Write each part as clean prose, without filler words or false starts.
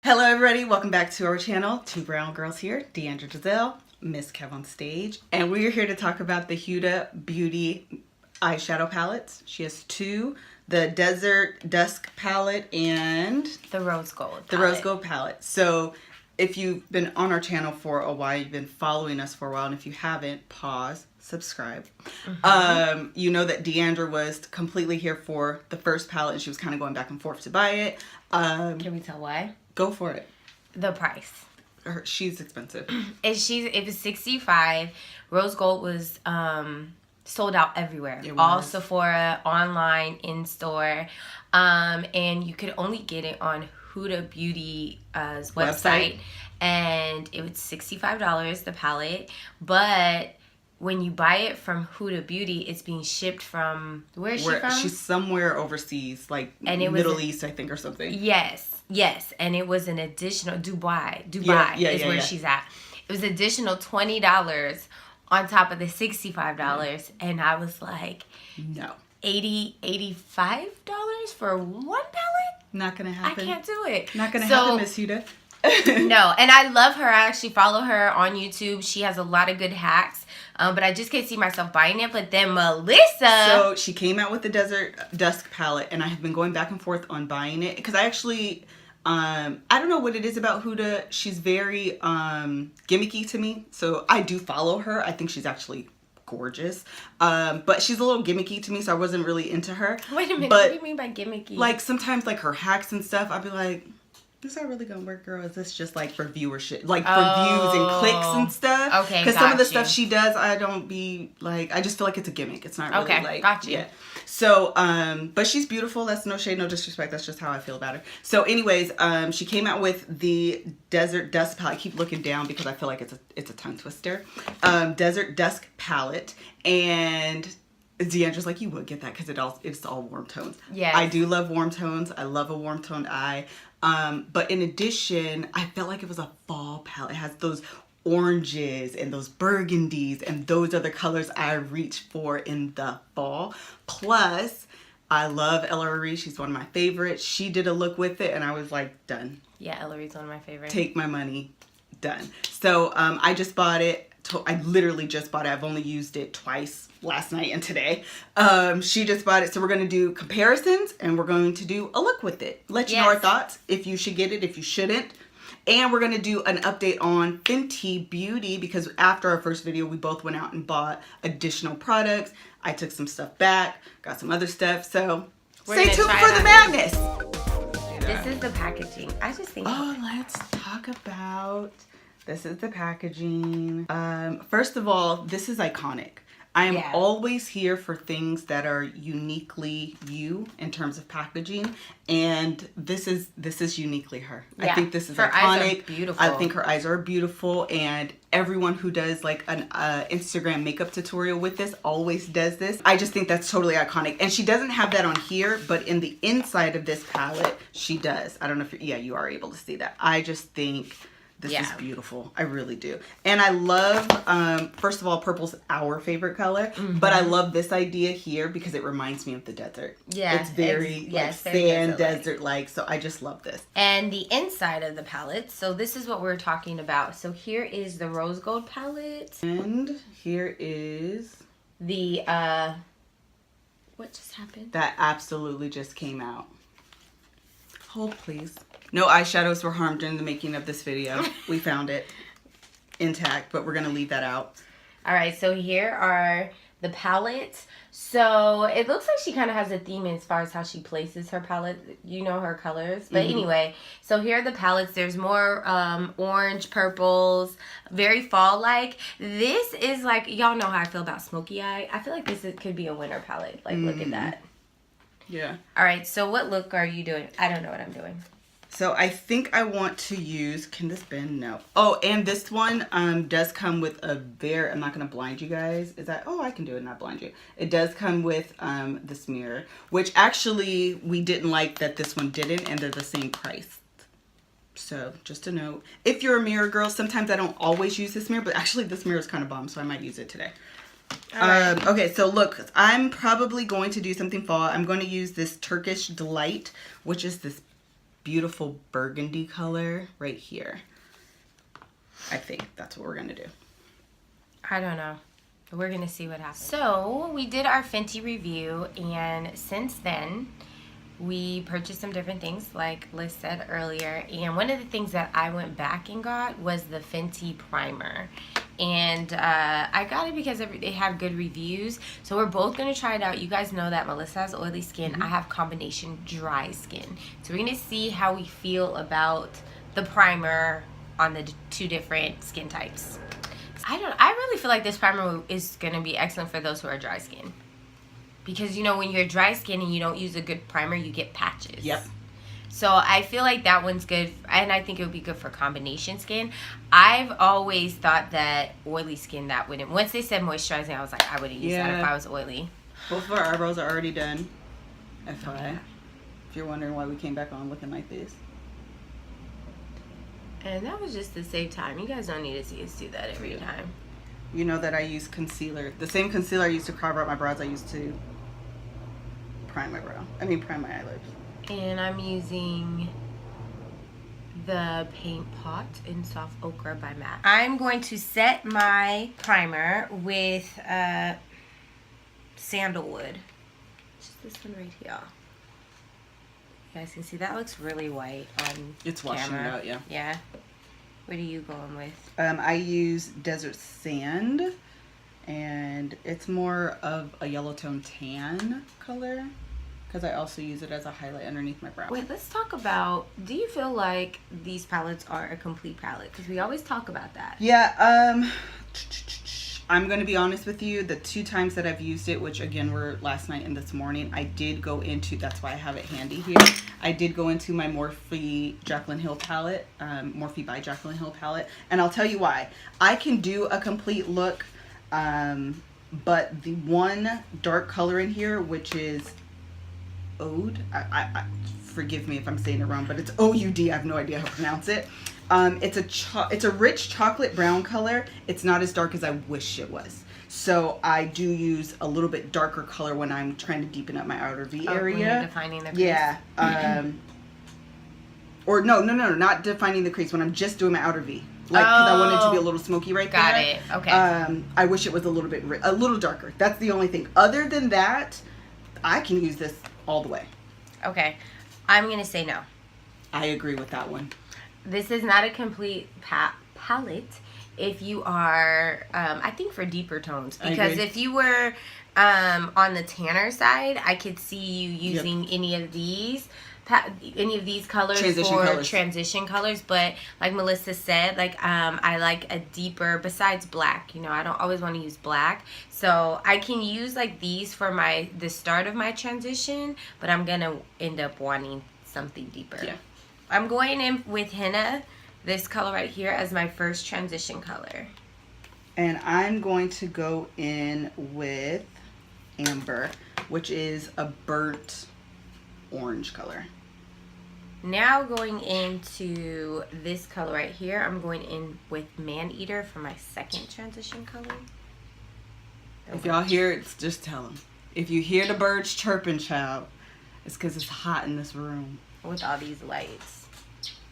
Hello everybody, welcome back to our channel. Two brown girls here, Deandra Giselle, Miss Kev on stage, and we're here to talk about the Huda Beauty eyeshadow palettes. She has two, the Desert Dusk palette and the Rose Gold palette. The Rose Gold palette. So if you've been on our channel for a while, you've been following us for a while, and if you haven't, pause, subscribe. You know that Deandra was completely here for the first palette and she was kind of going back and forth to buy it. Can we tell why? Go for it. The price. She's expensive. It was $65. Rose Gold was sold out everywhere. All Sephora, online, in store, and you could only get it on Huda Beauty's website, and it was $65 the palette. But when you buy it from Huda Beauty, it's being shipped from where is she from? She's somewhere overseas, like Middle East, I think, or something. Yes, and it was an additional Dubai is where she's at. It was additional $20 on top of the $65, and I was like, no, $85 for one palette? Not gonna happen. I can't do it. Not gonna happen, Miss Huda. No, and I love her. I actually follow her on YouTube. She has a lot of good hacks. But I just can't see myself buying it. But then Melissa... So she came out with the Desert Dusk palette, and I have been going back and forth on buying it. Because I actually... I don't know what it is about Huda. She's very gimmicky to me. So I do follow her. I think she's actually gorgeous. But she's a little gimmicky to me, so I wasn't really into her. Wait a minute. What do you mean by gimmicky? Like, sometimes, like, her hacks and stuff, I'd be like... Is that really gonna work, girl? Is this just like for viewership, like for views and clicks and stuff? Okay, because some of the stuff she does, I don't be like. I just feel like it's a gimmick. It's not really like. Gotcha. Yeah. So, but she's beautiful. That's no shade, no disrespect. That's just how I feel about her. So, anyways, she came out with the Desert Dusk palette. I keep looking down because I feel like it's a tongue twister. Desert Dusk palette, and Deandra's like, you would get that because it's all warm tones. Yeah. I do love warm tones. I love a warm toned eye. But in addition, I felt like it was a fall palette. It has those oranges and those burgundies, and those are the colors I reach for in the fall. Plus, I love Ellery. She's one of my favorites. She did a look with it, and I was like, done. Yeah, Ellery's one of my favorites. Take my money. Done. So, I just bought it. I literally just bought it. I've only used it twice, last night and today. She just bought it. So we're going to do comparisons and we're going to do a look with it. Let you know our thoughts, if you should get it, if you shouldn't. And we're going to do an update on Fenty Beauty because after our first video, we both went out and bought additional products. I took some stuff back, got some other stuff. So stay tuned for the madness. This is the packaging. I just think... Oh, let's talk about... This is the packaging. First of all, this is iconic. I am always here for things that are uniquely you in terms of packaging, and this is uniquely her. I think this is her iconic. Eyes are beautiful. I think her eyes are beautiful, and everyone who does like an Instagram makeup tutorial with this always does this. I just think that's totally iconic, and she doesn't have that on here, but in the inside of this palette, she does. I don't know if you are able to see that. I just think. This is beautiful. I really do. And I love, first of all, purple's our favorite color. But I love this idea here because it reminds me of the desert. Yeah. It's very sand desert-like. So I just love this. And the inside of the palette. So this is what we're talking about. So here is the Rose Gold palette. And here is... the, what just happened? That absolutely just came out. Hold, please. No eyeshadows were harmed during the making of this video. We found it intact, but we're going to leave that out. All right, so here are the palettes. So it looks like she kind of has a theme as far as how she places her palette. You know her colors. But anyway, so here are the palettes. There's more orange, purples, very fall-like. This is like, y'all know how I feel about smoky eye. I feel like could be a winter palette. Like, look at that. Yeah. All right, so what look are you doing? I don't know what I'm doing. So I think I want to use, can this bend? No. Oh, and this one does come with a I'm not going to blind you guys. Is that, I can do it, not blind you. It does come with this mirror, which actually we didn't like that this one didn't, and they're the same price. So just a note. If you're a mirror girl, sometimes I don't always use this mirror, but actually this mirror is kind of bomb, so I might use it today. Okay, so look, I'm probably going to do something fall. I'm going to use this Turkish Delight, which is this beautiful burgundy color right here. I think that's what we're gonna do. I don't know. We're gonna see what happens. So we did our Fenty review, and since then we purchased some different things like Liz said earlier, and one of the things that I went back and got was the Fenty primer. And I got it because it had good reviews, so we're both gonna try it out. You guys know that Melissa has oily skin. I have combination dry skin, so we're gonna see how we feel about the primer on the two different skin types. I really feel like this primer is gonna be excellent for those who are dry skin, because you know when you're dry skin and you don't use a good primer, you get patches. Yep. So I feel like that one's good, and I think it would be good for combination skin. I've always thought that oily skin, that wouldn't. Once they said moisturizing, I was like, I wouldn't use that if I was oily. Both of our eyebrows are already done. FYI, if you're wondering why we came back on looking like this. And that was just to save time. You guys don't need to see us do that every time. You know that I use concealer. The same concealer I used to cover up my brows, I used to prime my eyelids. And I'm using the Paint Pot in Soft Ochre by MAC. I'm going to set my primer with Sandalwood. Just this one right here. You guys can see that looks really white on It's camera. washing it out, yeah. Yeah. What are you going with? I use Desert Sand, and it's more of a yellow tone tan color, because I also use it as a highlight underneath my brow. Wait, let's talk about, do you feel like these palettes are a complete palette? Because we always talk about that. Yeah, I'm going to be honest with you. The 2 times that I've used it, which again were last night and this morning, I did go into, that's why I have it handy here. I did go into my Morphe Jaclyn Hill palette, Morphe by Jaclyn Hill palette. And I'll tell you why. I can do a complete look, but the one dark color in here, which is Ode, forgive me if I'm saying it wrong, but it's O-U-D. I have no idea how to pronounce it. It's a rich chocolate brown color. It's not as dark as I wish it was. So I do use a little bit darker color when I'm trying to deepen up my outer V area. When you're defining the crease. Yeah. Or no, not defining the crease, when I'm just doing my outer V. Like, because I want it to be a little smoky right there. Got it. Okay. I wish it was a little darker. That's the only thing. Other than that, I can use this all the way. Okay. I'm going to say no. I agree with that one. This is not a complete palette if you are, I think, for deeper tones. Because if you were on the tanner side, I could see you using any of these colors for transition colors. But like Melissa said, like I like a deeper, besides black, you know, I don't always want to use black. So I can use like these for the start of my transition, but I'm going to end up wanting something deeper. Yeah. I'm going in with Henna, this color right here, as my first transition color. And I'm going to go in with Amber, which is a burnt orange color. Now going into this color right here, I'm going in with Maneater for my second transition color. If y'all hear it, just tell them. If you hear the birds chirping, child, it's because it's hot in this room. With all these lights.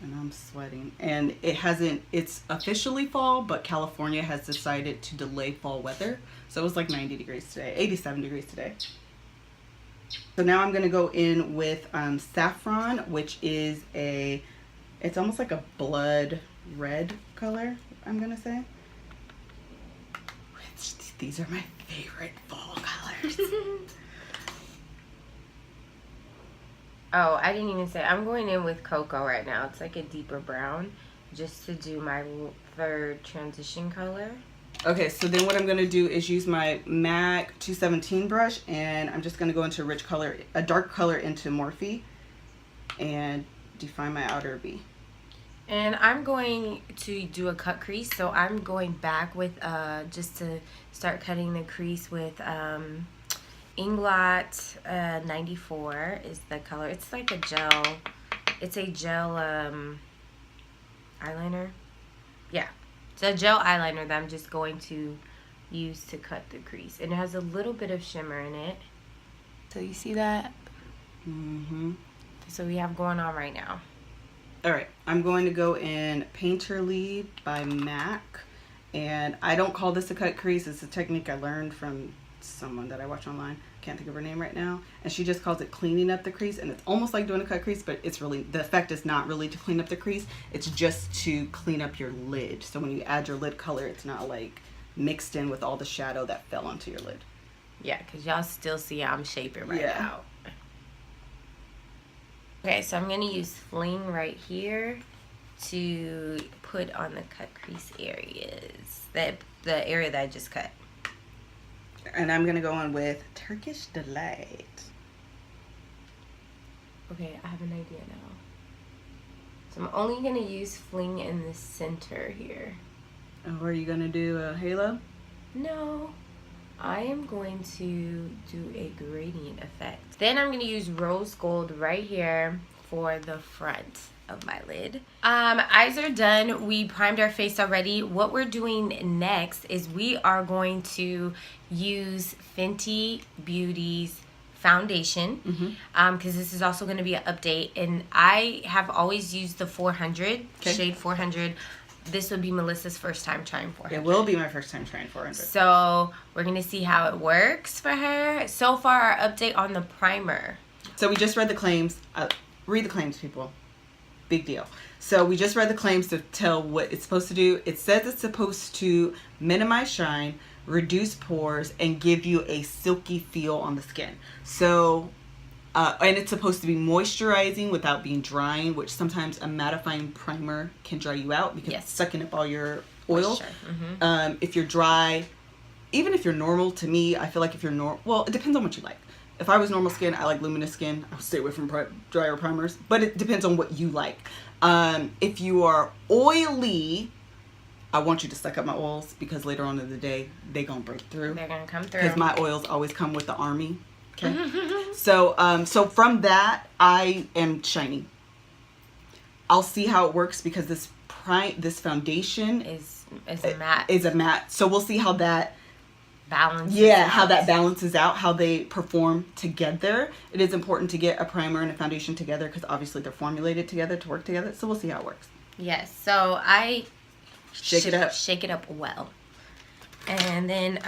And I'm sweating. And it's officially fall, but California has decided to delay fall weather. So it was like 90 degrees today, 87 degrees today. So now I'm going to go in with Saffron, which is it's almost like a blood red color, I'm going to say. These are my favorite fall colors. Oh, I didn't even say. I'm going in with Cocoa right now. It's like a deeper brown, just to do my third transition color. Okay, so then what I'm going to do is use my MAC 217 brush, and I'm just going to go into a dark color into Morphe, and define my outer V. And I'm going to do a cut crease, so I'm going back with, just to start cutting the crease with, Inglot 94 is the color. It's like a gel. It's a gel eyeliner. Yeah, it's a gel eyeliner that I'm just going to use to cut the crease, and it has a little bit of shimmer in it. So you see that? Mm-hmm. So we have going on right now. All right, I'm going to go in Painterly by MAC. And I don't call this a cut crease. It's a technique I learned from someone that I watch online. Can't think of her name right now. And she just calls it cleaning up the crease. And it's almost like doing a cut crease, but it's really, the effect is not really to clean up the crease. It's just to clean up your lid. So when you add your lid color, it's not like mixed in with all the shadow that fell onto your lid. Yeah, because y'all still see how I'm shaping right now. Okay, so I'm going to use Fling right here to put on the cut crease areas, the area that I just cut. And I'm gonna go on with Turkish Delight. Okay, I have an idea now. So I'm only gonna use Fling in the center here. Oh, are you gonna do a halo? No, I am going to do a gradient effect. Then I'm gonna use rose gold right here for the front of my lid. Eyes are done. We primed our face already. What we're doing next is we are going to use Fenty Beauty's foundation, because this is also going to be an update, and I have always used the 400 shade 400. This would be Melissa's first time trying 400. It will be my first time trying 400. So we're going to see how it works for her. So far, our update on the primer. So we just read the claims. Read the claims, people. Big deal. So we just read the claims to tell what it's supposed to do. It says it's supposed to minimize shine, reduce pores, and give you a silky feel on the skin. So, and it's supposed to be moisturizing without being drying, which sometimes a mattifying primer can dry you out because it's sucking up all your oil. If you're dry, even if you're normal, to me, I feel like if you're normal, well, it depends on what you like. If I was normal skin, I like luminous skin. I would stay away from drier primers, but it depends on what you like. If you are oily, I want you to suck up my oils because later on in the day, they gonna break through. They're gonna come through. Because my oils always come with the army. Okay. So from that, I am shiny. I'll see how it works because this foundation is a matte. Is a matte. So we'll see how that balances how that balances out, how they perform together. It is important to get a primer and a foundation together because obviously they're formulated together to work together. So we'll see how it works. Yes. So I shake it up well. And then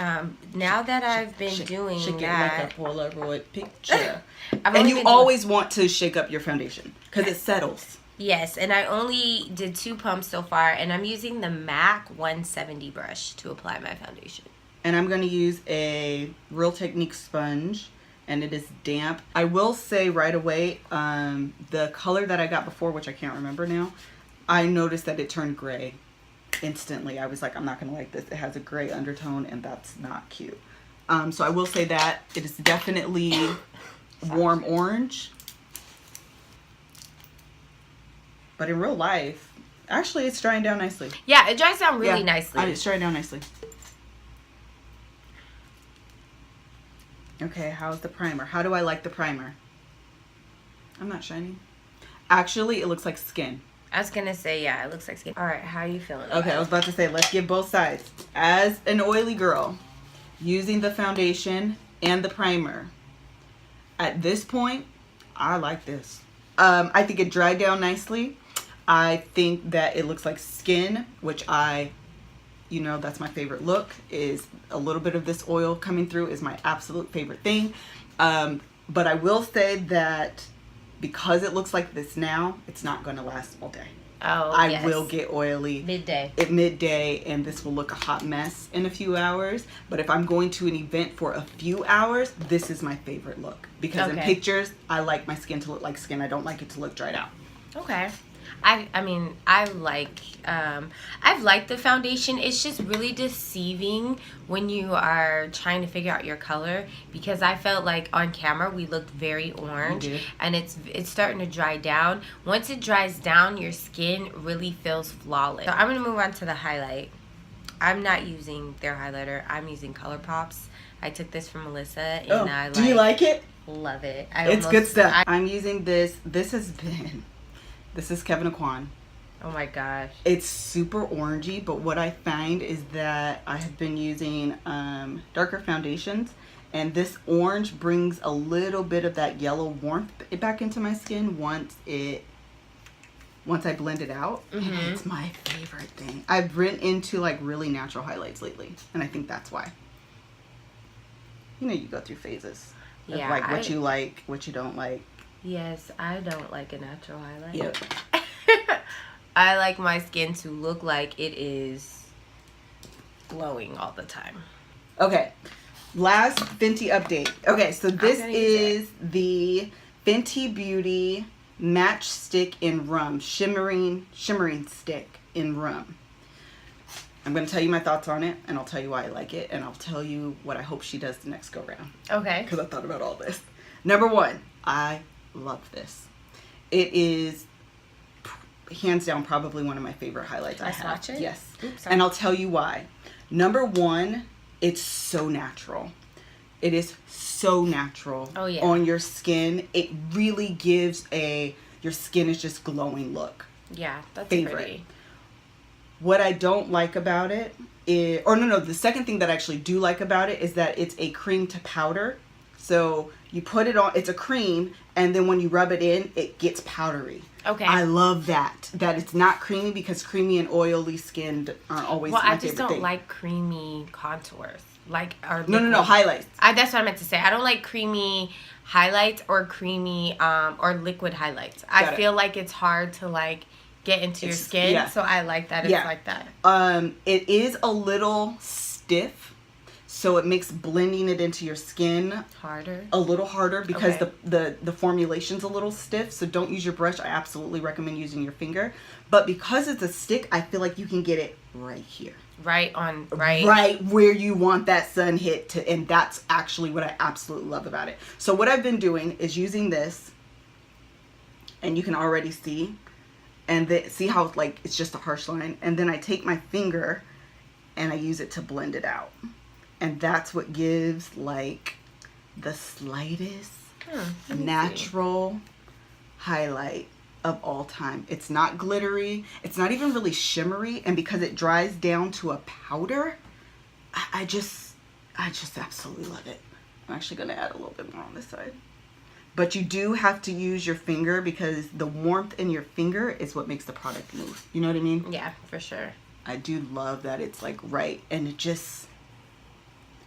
now that I've been doing shake that, it like a Polaroid picture. And you always want to shake up your foundation because it settles. Yes, and I only did 2 pumps so far, and I'm using the MAC 170 brush to apply my foundation. And I'm going to use a Real Technique sponge, and it is damp. I will say right away, the color that I got before, which I can't remember now, I noticed that it turned gray instantly. I was like, I'm not going to like this. It has a gray undertone, and that's not cute. So I will say that it is definitely warm orange. But in real life, actually, it's drying down nicely. Yeah, it dries down really nicely. It's drying down nicely. Okay, how's the primer? How do I like the primer? I'm not shiny. Actually, it looks like skin. I was gonna say, yeah, it looks like skin. All right, how are you feeling? Okay, I was about to say, let's give both sides. As an oily girl, using the foundation and the primer, at this point, I like this. I think it dried down nicely. I think that it looks like skin, which you know, that's my favorite look, is a little bit of this oil coming through is my absolute favorite thing. But I will say that because it looks like this now, it's not going to last all day. Oh, I will get oily midday at midday, and this will look a hot mess in a few hours. But if I'm going to an event for a few hours, this is my favorite look. Because in pictures, I like my skin to look like skin. I don't like it to look dried out. Okay. I mean, I've liked the foundation. It's just really deceiving when you are trying to figure out your color, because I felt like on camera we looked very orange, and it's starting to dry down. Once it dries down, your skin really feels flawless. So I'm gonna move on to the highlight. I'm not using their highlighter. I'm using ColourPop's. I took this from Melissa, and do you like it? Love it. It's good stuff. I'm using this. This is Kevin Aquan. Oh my gosh. It's super orangey, but what I find is that I have been using darker foundations, and this orange brings a little bit of that yellow warmth back into my skin once it once I blend it out. And it's my favorite thing. I've written into like really natural highlights lately, and I think that's why. You know, you go through phases of like what you like, what you don't like. Yes, I don't like a natural highlight. Yep. I like my skin to look like it is glowing all the time. Okay, last Fenty update. Okay, so this is the Fenty Beauty Match Stick in Rum, shimmering stick in rum. I'm going to tell you my thoughts on it, and I'll tell you why I like it, and I'll tell you what I hope she does the next go round. Okay. Because I thought about all this. Number one, I love this. It is hands down probably one of my favorite highlights I have. Swatch it? Yes. Oops, and I'll tell you why. Number one, it's so natural. It is so natural on your skin. It really gives your skin is just glowing look. Yeah, that's favorite. Pretty. What I don't like about it is, the second thing that I actually do like about it is that it's a cream to powder. So you put it on, it's a cream, and then when you rub it in, it gets powdery. Okay. I love that it's not creamy, because creamy and oily skin aren't always my favorite thing. I just don't like creamy contours. Like, or no, highlights. That's what I meant to say. I don't like creamy highlights or creamy or liquid highlights. I feel like it's hard to like get into your skin, so I like that it's like that. It is a little stiff, so it makes blending it into your skin a little harder, because the formulation's a little stiff. So don't use your brush. I absolutely recommend using your finger. But because it's a stick, I feel like you can get it right here. Right where you want that sun hit to, and that's actually what I absolutely love about it. So what I've been doing is using this, and you can already see, and see how like it's just a harsh line, and then I take my finger and I use it to blend it out, and that's what gives like the slightest natural highlight of all time. It's not glittery, it's not even really shimmery, and because it dries down to a powder, I just absolutely love it. I'm actually going to add a little bit more on this side. But you do have to use your finger, because the warmth in your finger is what makes the product move. You know what I mean? Yeah, for sure. I do love that it's like right, and it just,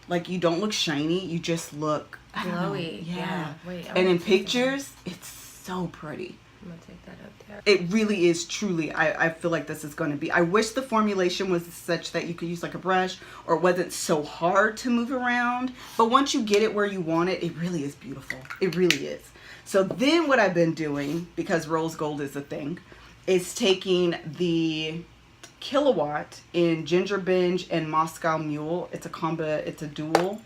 like, you don't look shiny, you just look glowy. Yeah. Wait, and in pictures, it's so pretty. I'm gonna take that up there. It really is truly, I feel like this is going to be, I wish the formulation was such that you could use like a brush, or it wasn't so hard to move around. But once you get it where you want it, it really is beautiful. It really is. So then what I've been doing, because rose gold is a thing, is taking the Killawat in Ginger Binge and Moscow Mule. It's a combo, it's a dual.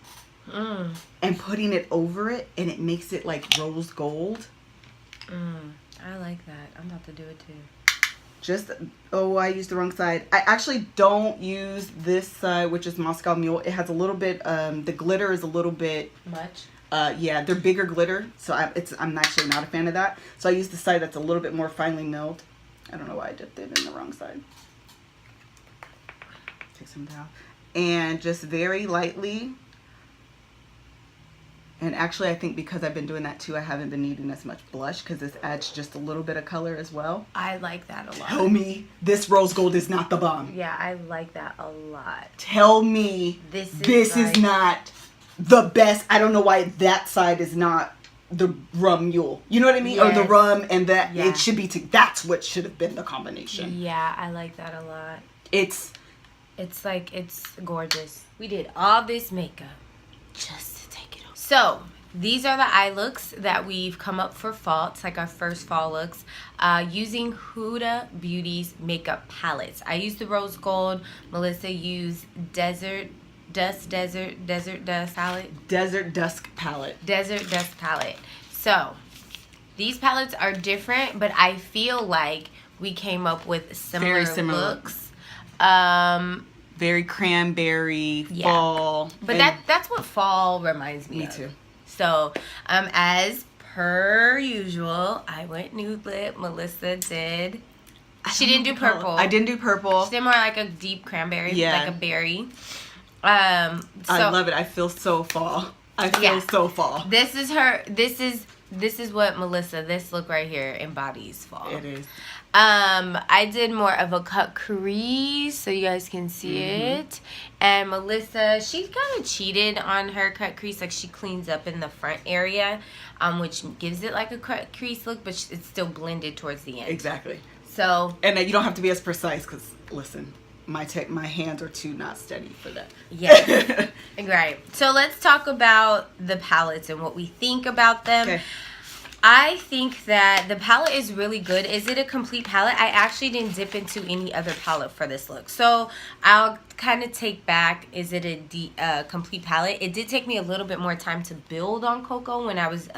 And putting it over it, and it makes it like rose gold. I like that. I'm about to do it too. I used the wrong side. I actually don't use this side, which is Moscow Mule. It has a little bit, the glitter is a little bit much. Yeah, they're bigger glitter, so I'm actually not a fan of that. So I use the side that's a little bit more finely milled. I don't know why I dipped it in the wrong side. Take some down. And just very lightly. And actually, I think because I've been doing that too, I haven't been needing as much blush, because this adds just a little bit of color as well. I like that a lot. Tell me this rose gold is not the bomb. Yeah, I like that a lot. Tell me this is not the best. I don't know why that side is not the rum mule. You know what I mean? Yes. Or the rum and that. Yeah. It should be, that's what should have been the combination. Yeah, I like that a lot. It's like, it's gorgeous. We did all this makeup just to take it off. So these are the eye looks that we've come up for fall. It's like our first fall looks, using Huda Beauty's makeup palettes. I used the rose gold. Melissa used Desert Dusk palette. So these palettes are different, but I feel like we came up with similar looks. Very cranberry, fall. But that's what fall reminds me of. Me too. So, as per usual, I went nude lip. Melissa did. She didn't do purple. I didn't do purple. She did more like a deep cranberry, like a berry. So, I love it. I feel so fall. I feel so fall. This is her. This is what Melissa, this look right here embodies fall. It is. I did more of a cut crease so you guys can see it. And Melissa, she kind of cheated on her cut crease. Like, she cleans up in the front area, which gives it like a cut crease look, but it's still blended towards the end. Exactly. So, and you don't have to be as precise because, listen, my hands are too not steady for that. Yeah. Right. So let's talk about the palettes and what we think about them. Okay. I think that the palette is really good. Is it a complete palette? I actually didn't dip into any other palette for this look. So I'll kind of take back, is it a complete palette? It did take me a little bit more time to build on Cocoa when I was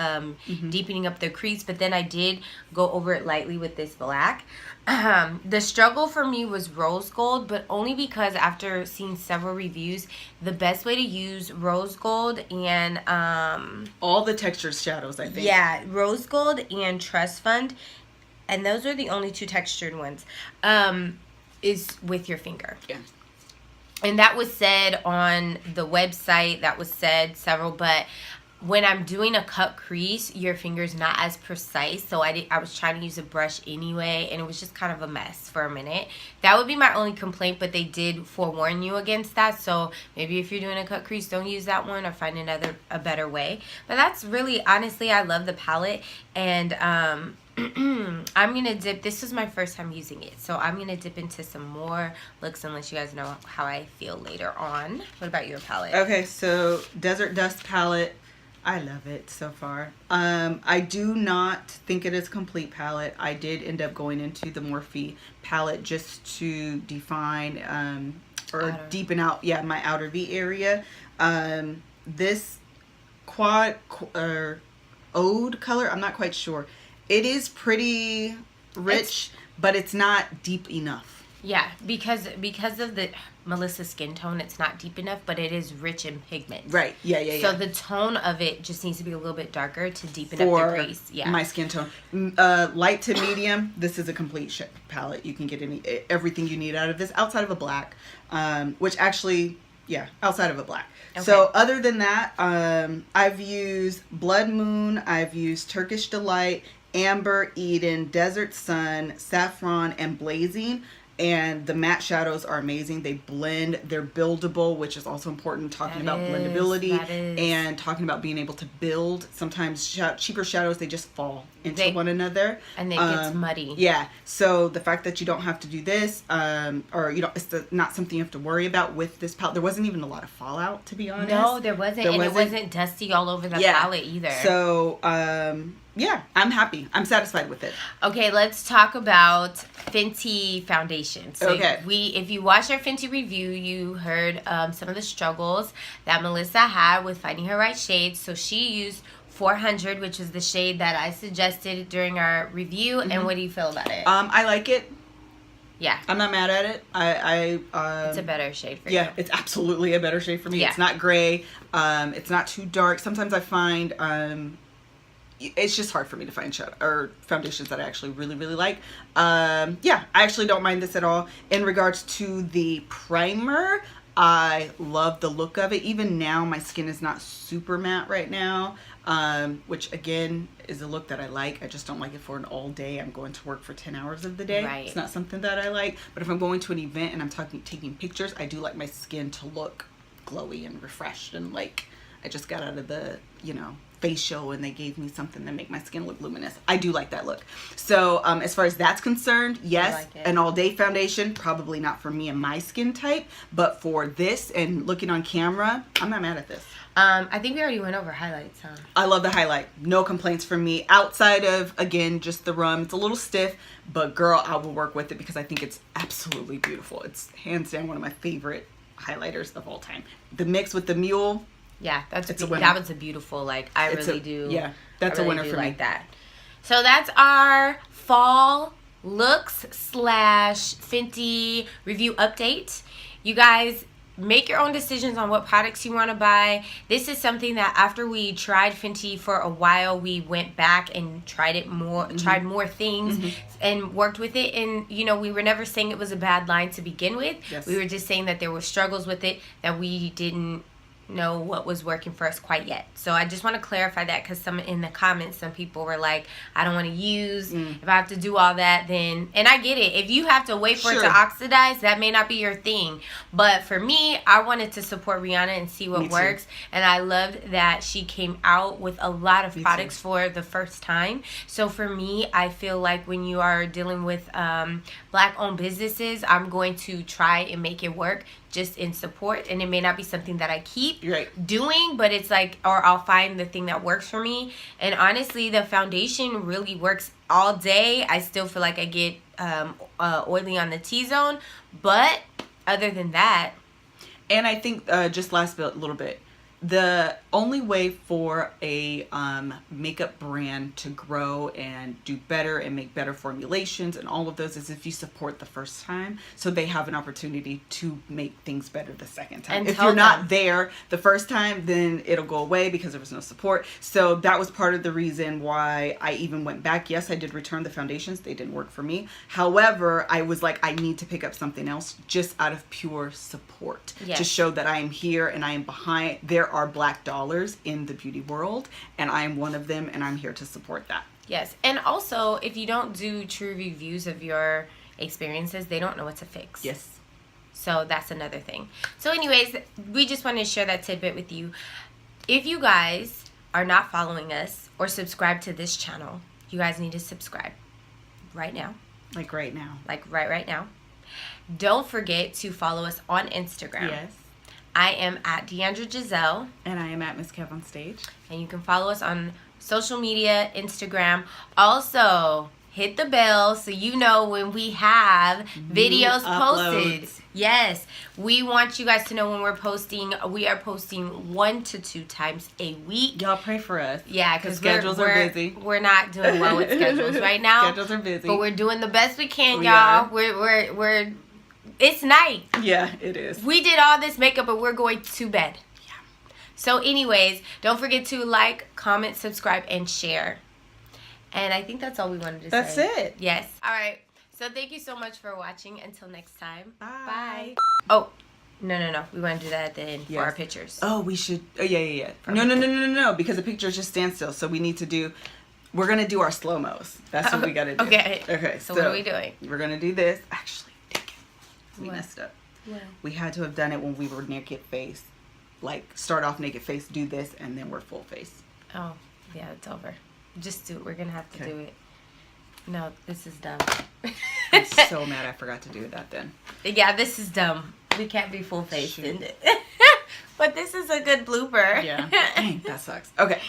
deepening up the crease. But then I did go over it lightly with this black. The struggle for me was rose gold, but only because after seeing several reviews, the best way to use rose gold and all the texture shadows, I think. Yeah, rose gold and trust fund, and those are the only two textured ones, is with your finger. Yeah. And that was said on the website, that was said several, but when I'm doing a cut crease, your finger's not as precise. So I was trying to use a brush anyway, and it was just kind of a mess for a minute. That would be my only complaint, but they did forewarn you against that. So maybe if you're doing a cut crease, don't use that one or find a better way. But that's really, honestly, I love the palette. And I'm going to dip. This was my first time using it. So I'm going to dip into some more looks and let you guys know how I feel later on. What about your palette? Okay, so Desert Dust palette. I love it so far. I do not think it is a complete palette. I did end up going into the Morphe palette just to define or deepen out, my outer V area. This quad or ode color, I'm not quite sure. It is pretty rich, but it's not deep enough. Yeah, because of the Melissa's skin tone, it's not deep enough, but it is rich in pigment. Right. Yeah. So the tone of it just needs to be a little bit darker to deepen up the crease. Yeah. My skin tone, light to medium. This is a complete palette. You can get everything you need out of this outside of a black, which actually, outside of a black. Okay. So other than that, I've used Blood Moon. I've used Turkish Delight, Amber, Eden, Desert Sun, Saffron, and Blazing. And the matte shadows are amazing. They blend. They're buildable, which is also important. Talking about blendability and talking about being able to build. Sometimes cheaper shadows, they just fall into one another. And it gets muddy. Yeah. So the fact that you don't have to do this, or it's not something you have to worry about with this palette. There wasn't even a lot of fallout, to be honest. No, there wasn't. It wasn't dusty all over the palette either. So, I'm happy. I'm satisfied with it. Okay, let's talk about Fenty foundation. So if you watched our Fenty review, you heard some of the struggles that Melissa had with finding her right shade. So she used 400, which is the shade that I suggested during our review. And what do you feel about it? I like it. Yeah. I'm not mad at it. It's a better shade for you. Yeah, it's absolutely a better shade for me. Yeah. It's not gray. It's not too dark. Sometimes I find it's just hard for me to find foundations that I actually really, really like. I actually don't mind this at all. In regards to the primer, I love the look of it. Even now, my skin is not super matte right now, which again is a look that I like. I just don't like it for an all day. I'm going to work for 10 hours of the day. Right. It's not something that I like. But if I'm going to an event and I'm taking pictures, I do like my skin to look glowy and refreshed and like I just got out of the, facial and they gave me something to make my skin look luminous. I do like that look. So as far as that's concerned, yes, an all day foundation, probably not for me and my skin type, but for this and looking on camera, I'm not mad at this. I think we already went over highlights, huh? I love the highlight. No complaints from me outside of, again, just the rum. It's a little stiff, but girl, I will work with it because I think it's absolutely beautiful. It's hands down one of my favorite highlighters of all time. The mix with the Mule. Yeah, that was a beautiful, I really do. Yeah, that's a winner for me. Like that. So that's our fall looks / Fenty review update. You guys make your own decisions on what products you want to buy. This is something that after we tried Fenty for a while, we went back and tried more things and worked with it. And, we were never saying it was a bad line to begin with. Yes. We were just saying that there were struggles with it that we didn't know what was working for us quite yet. So I just want to clarify that, because some in the comments, some people were like, I don't want to use, if I have to do all that, then, and I get it. If you have to wait for it to oxidize, that may not be your thing. But for me, I wanted to support Rihanna and see what works. And I loved that she came out with a lot of products for the first time. So for me, I feel like when you are dealing with Black-owned businesses, I'm going to try and make it work just in support. And it may not be something that I keep doing, but it's like, or I'll find the thing that works for me. And honestly, the foundation really works all day. I still feel like I get oily on the T-zone, but other than that. And I think just last bit, little bit, the only way for a makeup brand to grow and do better and make better formulations and all of those is if you support the first time, so they have an opportunity to make things better the second time. And if you're not there the first time, then it'll go away because there was no support. So that was part of the reason why I even went back. Yes, I did return the foundations. They didn't work for me. However, I was like, I need to pick up something else just out of pure support to show that I am here and I am behind. There are Black dollars in the beauty world, and I am one of them, and I'm here to support that. Yes, and also, if you don't do true reviews of your experiences, they don't know what to fix. Yes. So that's another thing. So anyways, we just wanted to share that tidbit with you. If you guys are not following us or subscribe to this channel, you guys need to subscribe right now. Like right now. Like right now. Don't forget to follow us on Instagram. Yes. I am at Deandra Giselle. And I am at Miss Kev on Stage. And you can follow us on social media, Instagram. Also, hit the bell so you know when we have videos posted. Yes. We want you guys to know when we're posting. We are posting 1 to 2 times a week. Y'all pray for us. Yeah, because schedules are busy. We're not doing well with schedules right now. Schedules are busy. But we're doing the best we can, y'all. We're it's night. Yeah, it is. We did all this makeup, but we're going to bed. Yeah. So anyways, don't forget to like, comment, subscribe, and share. And I think that's all we wanted to say. That's it. Yes. All right. So thank you so much for watching. Until next time. Bye. Oh, no. We want to do that at the end for our pictures. Oh, we should. Oh, yeah. No. Because the pictures just stand still. So we need to do... We're going to do our slow-mos. That's what we got to do. Okay. So what are we doing? We're going to do this. Actually. We messed up. What? We had to have done it when we were naked face. Like, start off naked face, do this, and then we're full face. Oh, yeah, it's over. Just do it. We're going to have to do it. No, this is dumb. I'm so mad I forgot to do that then. Yeah, this is dumb. We can't be full face. But this is a good blooper. Yeah. Dang, that sucks. Okay.